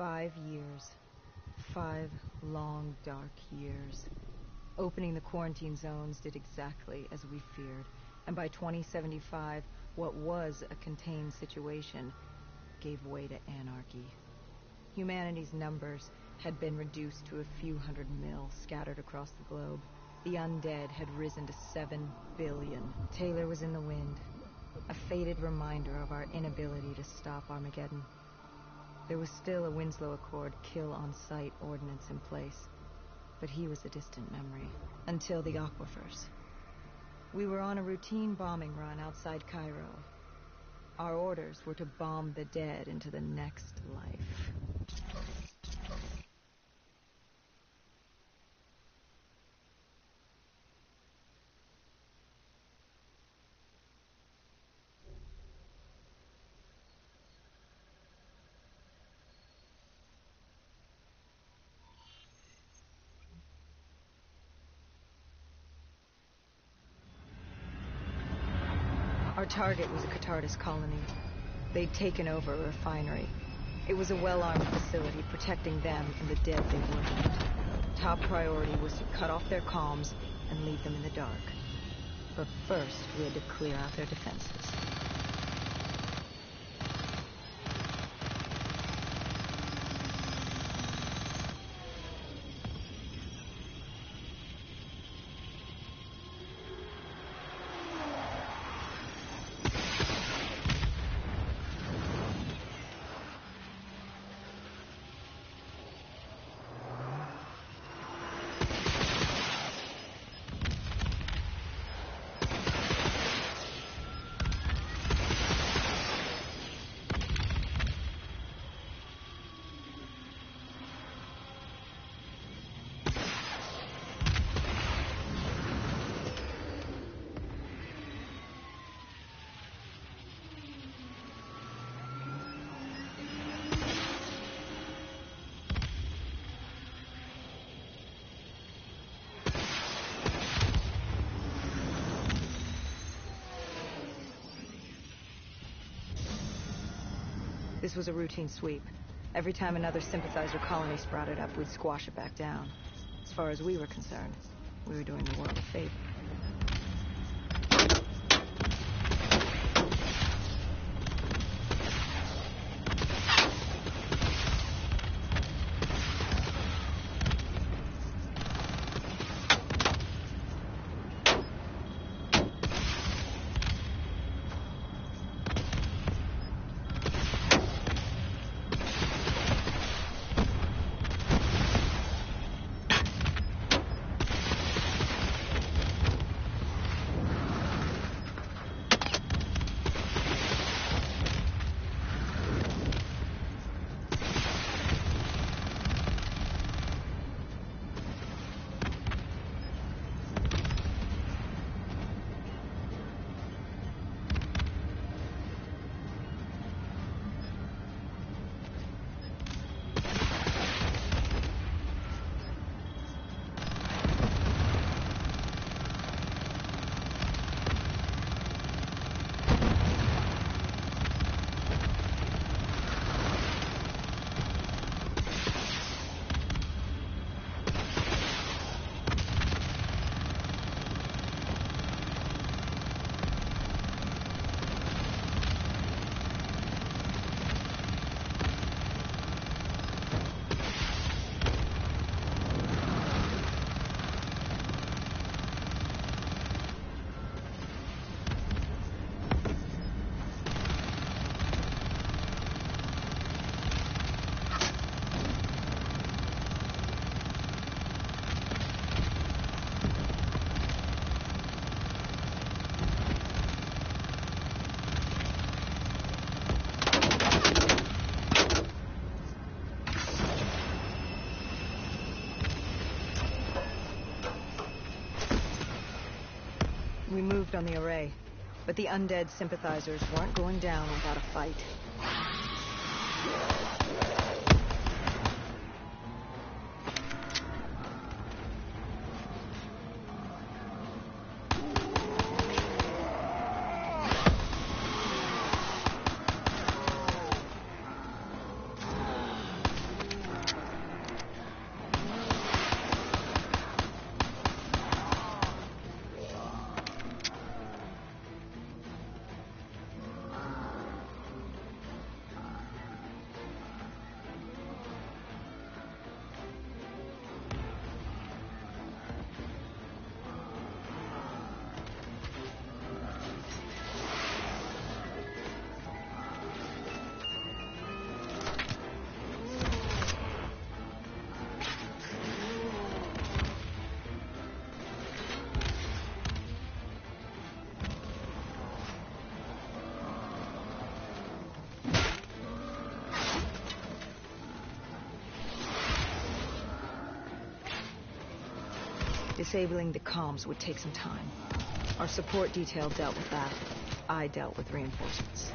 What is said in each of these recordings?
5 years. 5 long, dark years. Opening the quarantine zones did exactly as we feared, and by 2075, what was a contained situation gave way to anarchy. Humanity's numbers had been reduced to a few hundred mil scattered across the globe. The undead had risen to 7 billion. Taylor was in the wind, a faded reminder of our inability to stop Armageddon. There was still a Winslow Accord kill-on-sight ordinance in place, but he was a distant memory, until the aquifers. We were on a routine bombing run outside Cairo. Our orders were to bomb the dead into the next life. Our target was a Catardus colony. They'd taken over a refinery. It was a well-armed facility protecting them and the dead they worshipped. Top priority was to cut off their comms and leave them in the dark. But first, we had to clear out their defenses. This was a routine sweep. Every time another sympathizer colony sprouted up, we'd squash it back down. As far as we were concerned, we were doing the world a favor. We moved on the array, but the undead sympathizers weren't going down without a fight. Disabling the comms would take some time. Our support detail dealt with that. I dealt with reinforcements.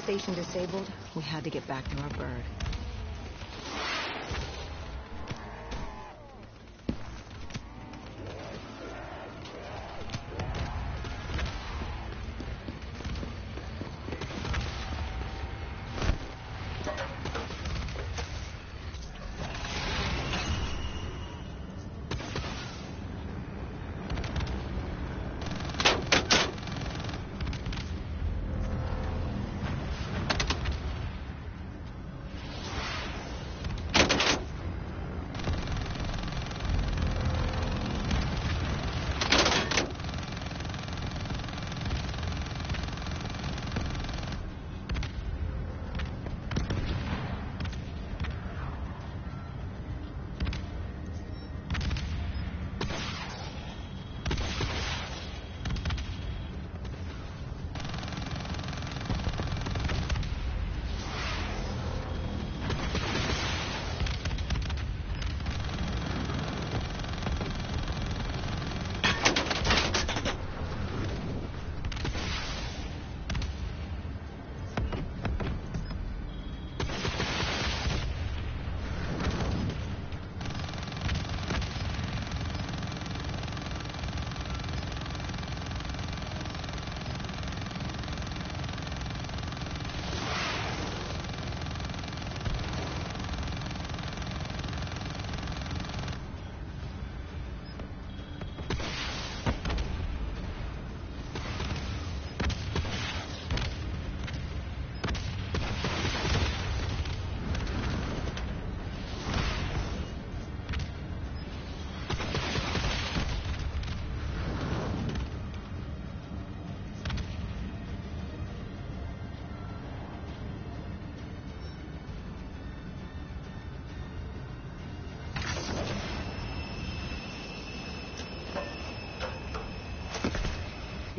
Station disabled, we had to get back to our bird.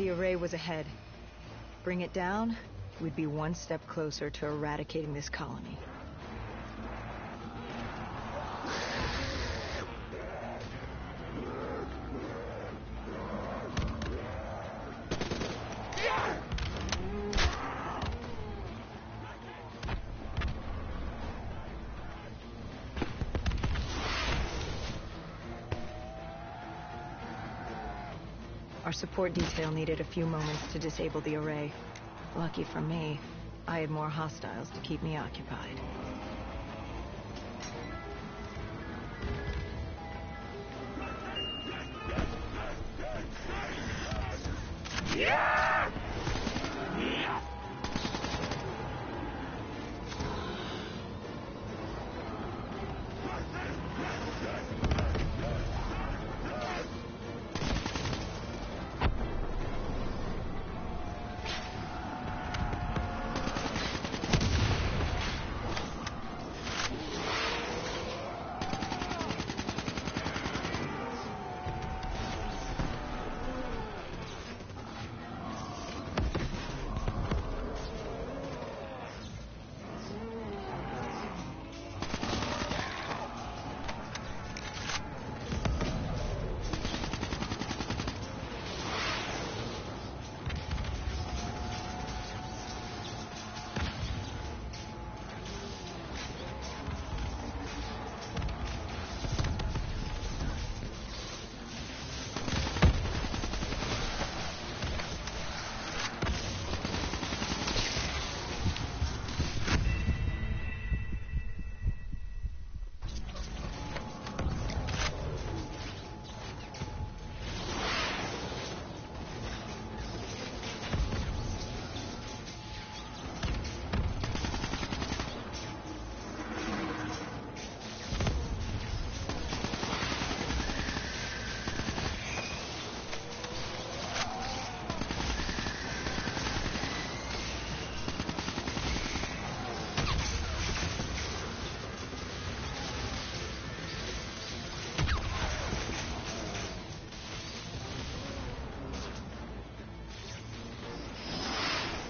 The array was ahead. Bring it down, we'd be one step closer to eradicating this colony. Our support detail needed a few moments to disable the array. Lucky for me, I had more hostiles to keep me occupied.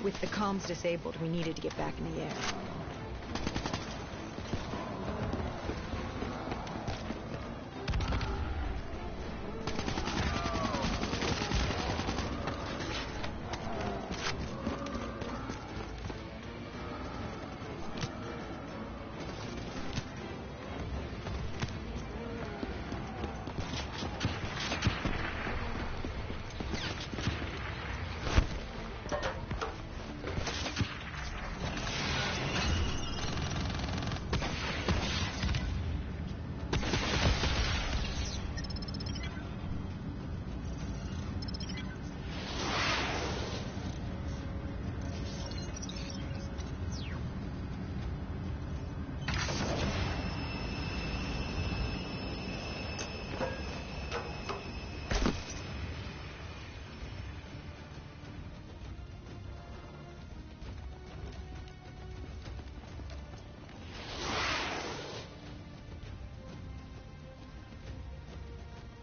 With the comms disabled, we needed to get back in the air.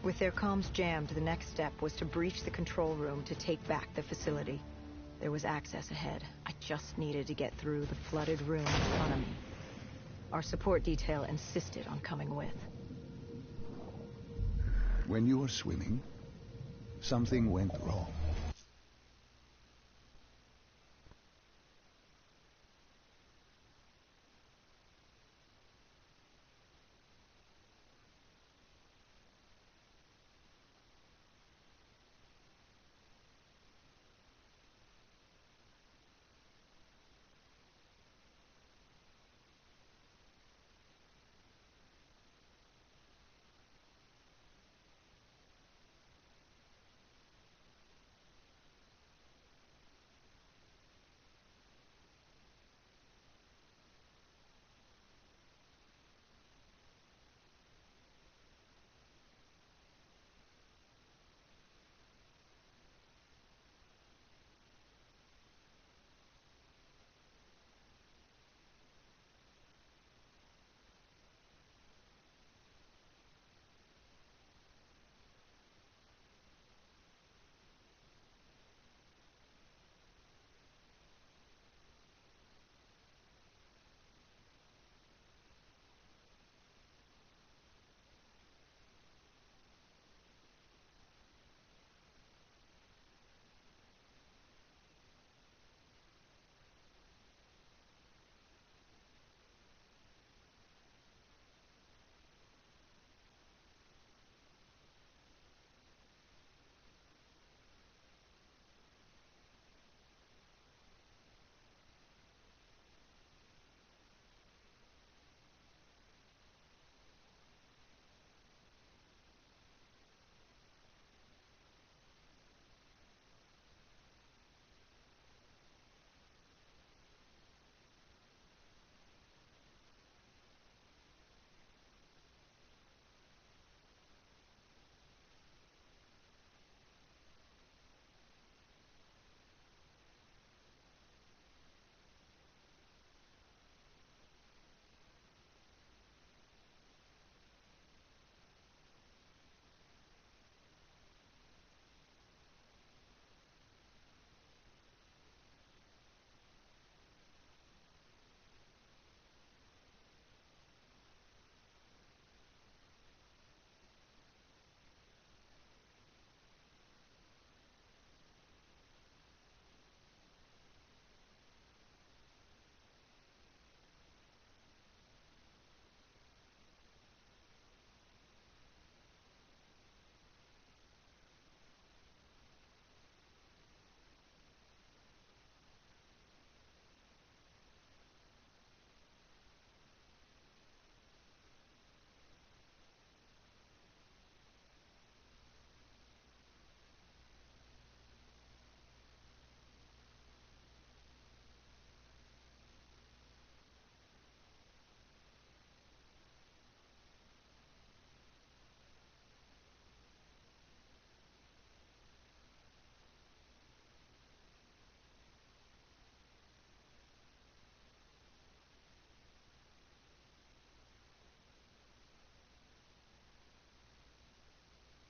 With their comms jammed, the next step was to breach the control room to take back the facility. There was access ahead. I just needed to get through the flooded room in front of me. Our support detail insisted on coming with. When you were swimming, something went wrong.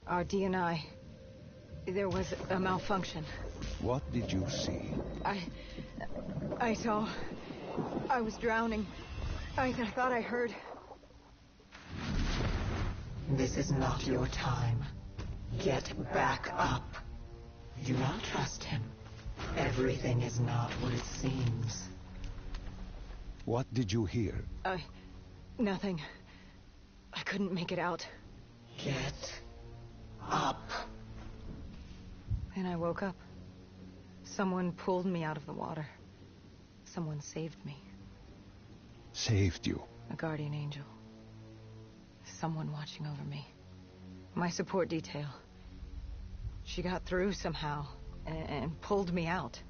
Our DNI. There was a malfunction. What did you see? I saw... I was drowning. I thought I heard... This is not your time. Get back up. Do not trust him. Everything is not what it seems. What did you hear? Nothing. I couldn't make it out. Get up. And I woke up. Someone pulled me out of the water. Someone saved me. Saved you? A guardian angel. Someone watching over me. My support detail. She got through somehow and pulled me out.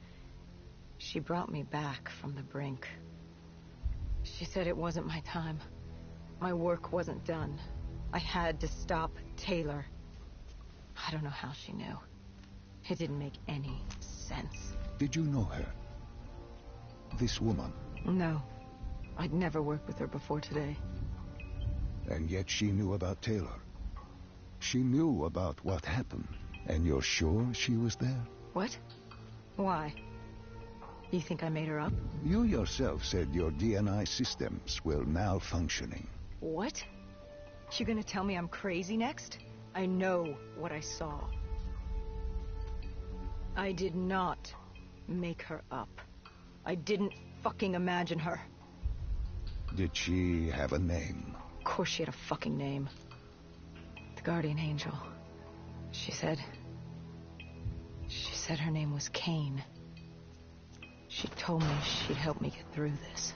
She brought me back from the brink. She said it wasn't my time. My work wasn't done. I had to stop Taylor. I don't know how she knew. It didn't make any sense. Did you know her? This woman? No. I'd never worked with her before today. And yet she knew about Taylor. She knew about what happened. And you're sure she was there? What? Why? You think I made her up? You yourself said your DNI systems were malfunctioning. What? You gonna tell me I'm crazy next? I know what I saw. I did not make her up. I didn't fucking imagine her. Did she have a name? Of course she had a fucking name. The Guardian Angel. She said her name was Kane. She told me she'd help me get through this.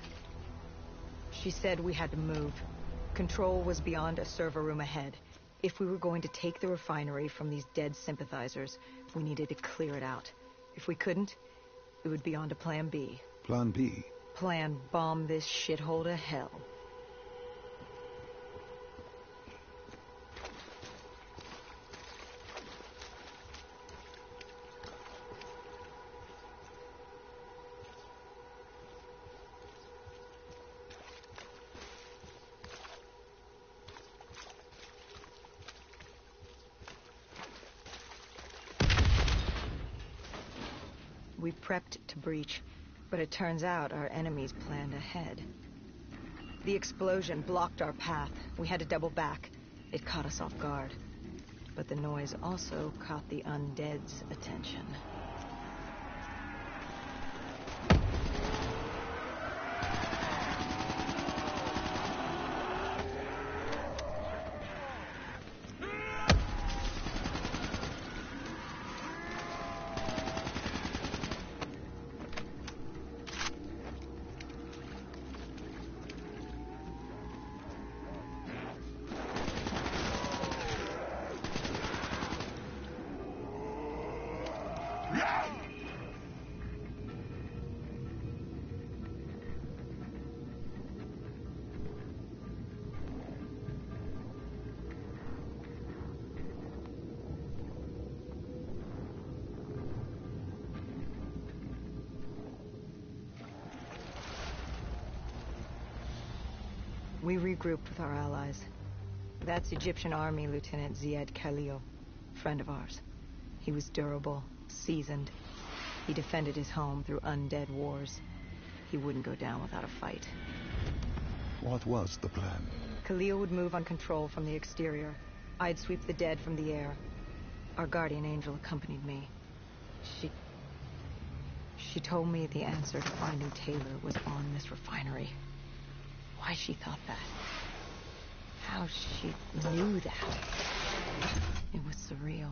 She said we had to move. Control was beyond a server room ahead. If we were going to take the refinery from these dead sympathizers, we needed to clear it out. If we couldn't, it would be on to Plan B. Plan B? Plan bomb this shithole to hell. We prepped to breach, but it turns out our enemies planned ahead. The explosion blocked our path. We had to double back. It caught us off guard. But the noise also caught the undead's attention. We regrouped with our allies. That's Egyptian Army Lieutenant Ziad Khalil, friend of ours. He was durable, seasoned. He defended his home through undead wars. He wouldn't go down without a fight. What was the plan? Khalil would move on Control from the exterior. I'd sweep the dead from the air. Our guardian angel accompanied me. She told me the answer to finding Taylor was on this refinery. Why she thought that. How she knew that. It was surreal.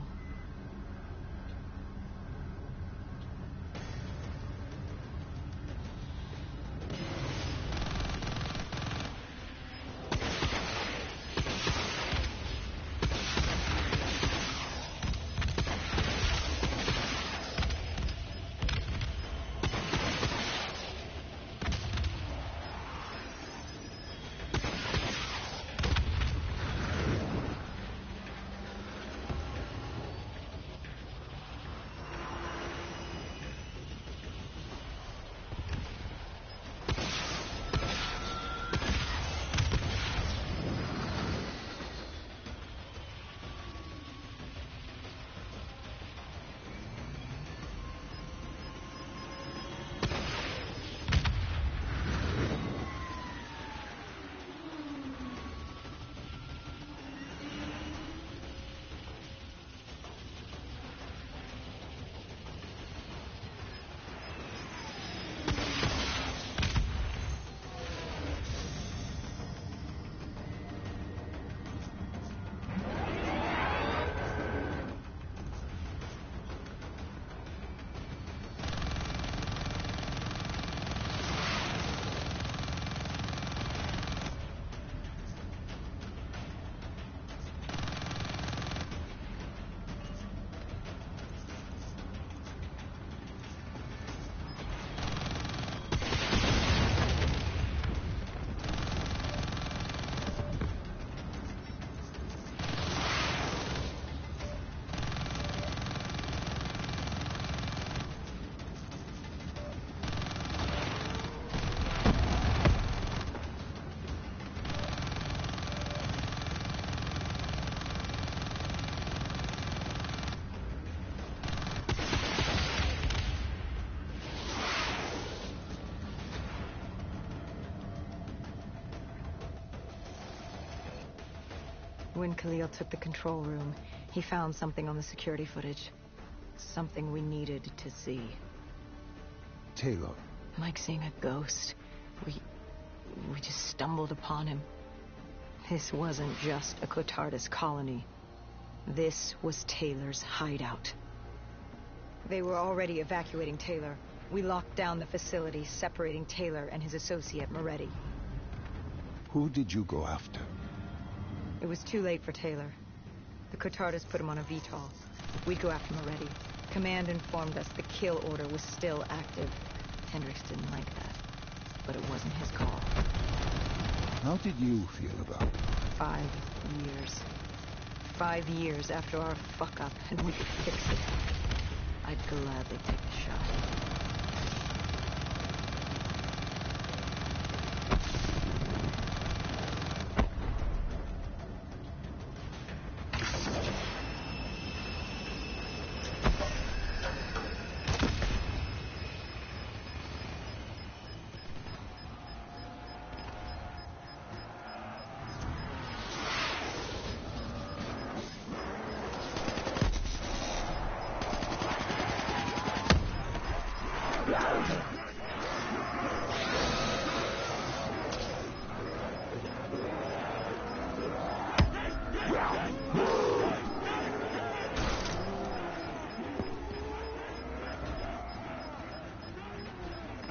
When Khalil took the control room, he found something on the security footage. Something we needed to see. Taylor. Like seeing a ghost. We just stumbled upon him. This wasn't just a Cotardus colony. This was Taylor's hideout. They were already evacuating Taylor. We locked down the facility, separating Taylor and his associate, Moretti. Who did you go after? It was too late for Taylor. The Cotardus put him on a VTOL. We'd go after Moretti. Command informed us the kill order was still active. Hendricks didn't like that, but it wasn't his call. How did you feel about it? 5 years. 5 years after our fuck-up, and we could fix it. I'd gladly take the shot.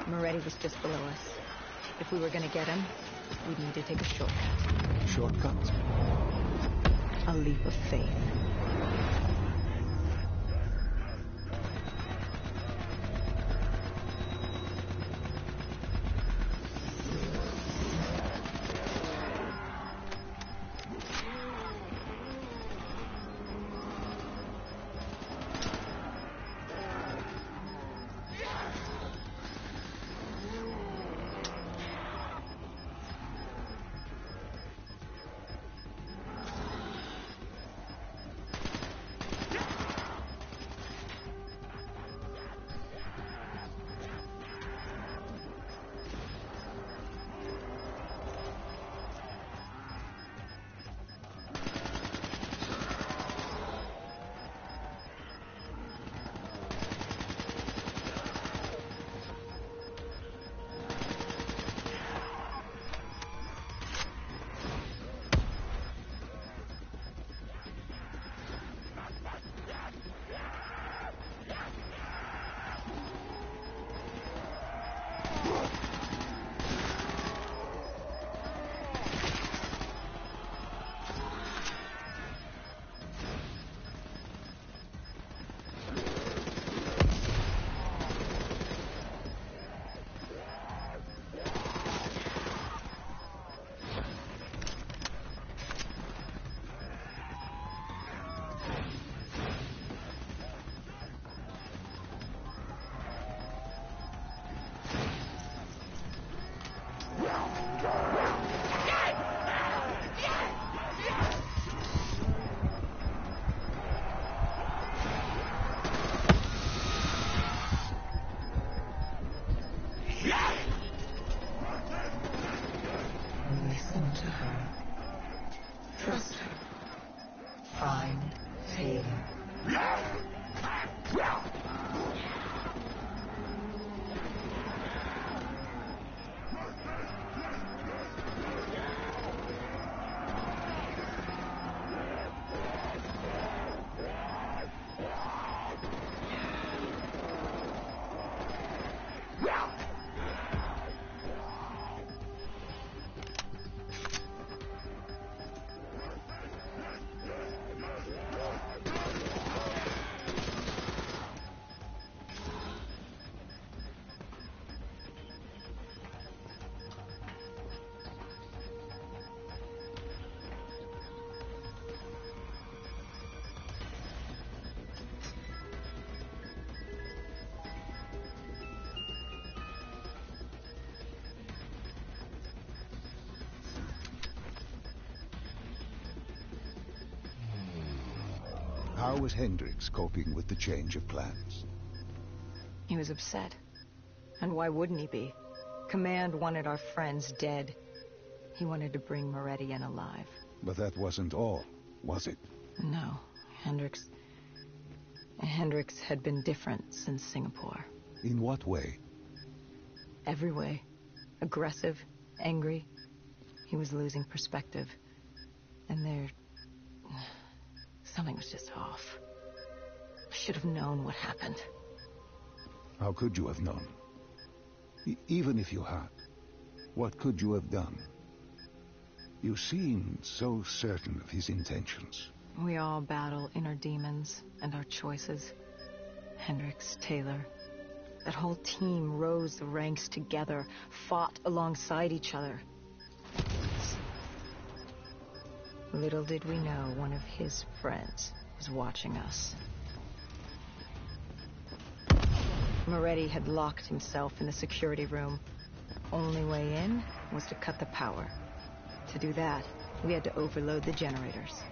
Moretti was just below us. If we were gonna get him, we'd need to take a shortcut. Shortcut? A leap of faith. Listen to her. Trust her. Find Taylor. How was Hendricks coping with the change of plans? He was upset. And why wouldn't he be? Command wanted our friends dead. He wanted to bring Moretti in alive. But that wasn't all, was it? No, Hendricks had been different since Singapore. In what way? Every way. Aggressive, angry. He was losing perspective. And something was just off. I should have known what happened. How could you have known? Even if you had, what could you have done? You seemed so certain of his intentions. We all battle inner demons and our choices. Hendricks, Taylor. That whole team rose the ranks together, fought alongside each other. Little did we know one of his friends was watching us. Moretti had locked himself in the security room. Only way in was to cut the power. To do that, we had to overload the generators.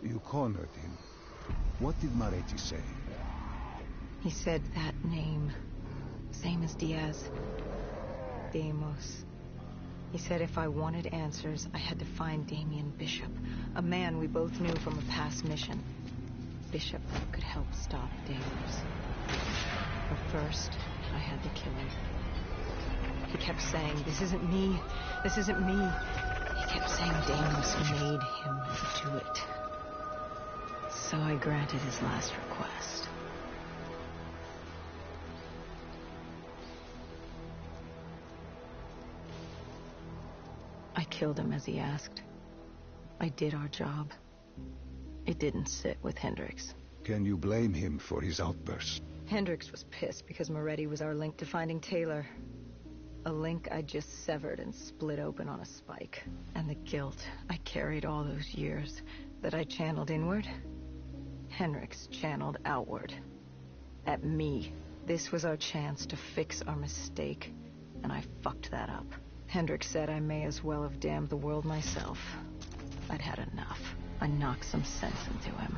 You cornered him. What did Moretti say? He said that name, same as Diaz. Deimos. He said if I wanted answers, I had to find Damien Bishop, a man we both knew from a past mission. Bishop could help stop Deimos. But first, I had to kill him. He kept saying, this isn't me, this isn't me. He kept saying Deimos made him do it. So I granted his last request. I killed him as he asked. I did our job. It didn't sit with Hendricks. Can you blame him for his outburst? Hendricks was pissed because Moretti was our link to finding Taylor. A link I just severed and split open on a spike. And the guilt I carried all those years that I channeled inward, Hendricks channeled outward. At me. This was our chance to fix our mistake, and I fucked that up. Hendricks said I may as well have damned the world myself. I'd had enough. I knocked some sense into him.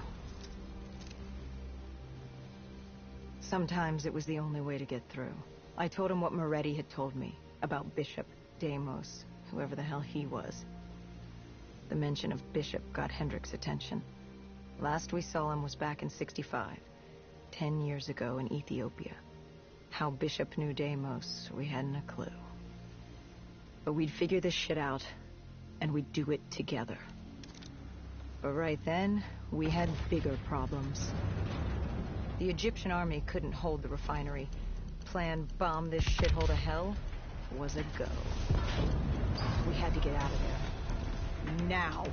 Sometimes it was the only way to get through. I told him what Moretti had told me about Bishop, Deimos, whoever the hell he was. The mention of Bishop got Hendricks' attention. Last we saw him was back in '65, 10 years ago in Ethiopia. How Bishop knew Deimos, we hadn't a clue. But we'd figure this shit out, and we'd do it together. But right then, we had bigger problems. The Egyptian army couldn't hold the refinery. Plan bomb this shithole to hell was a go. We had to get out of there. Now!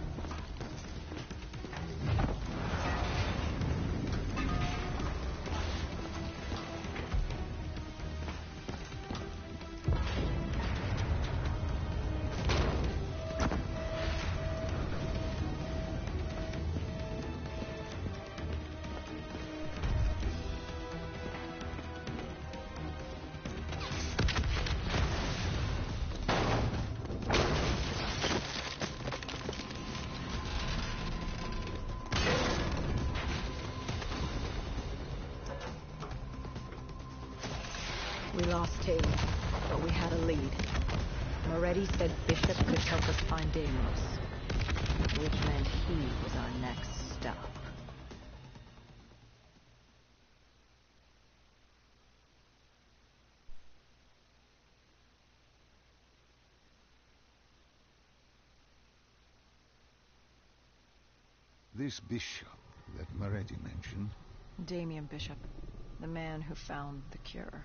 We lost Taylor, but we had a lead. Moretti said Bishop could help us find Deimos, which meant he was our next stop. This bishop that Moretti mentioned? Damien Bishop, the man who found the cure.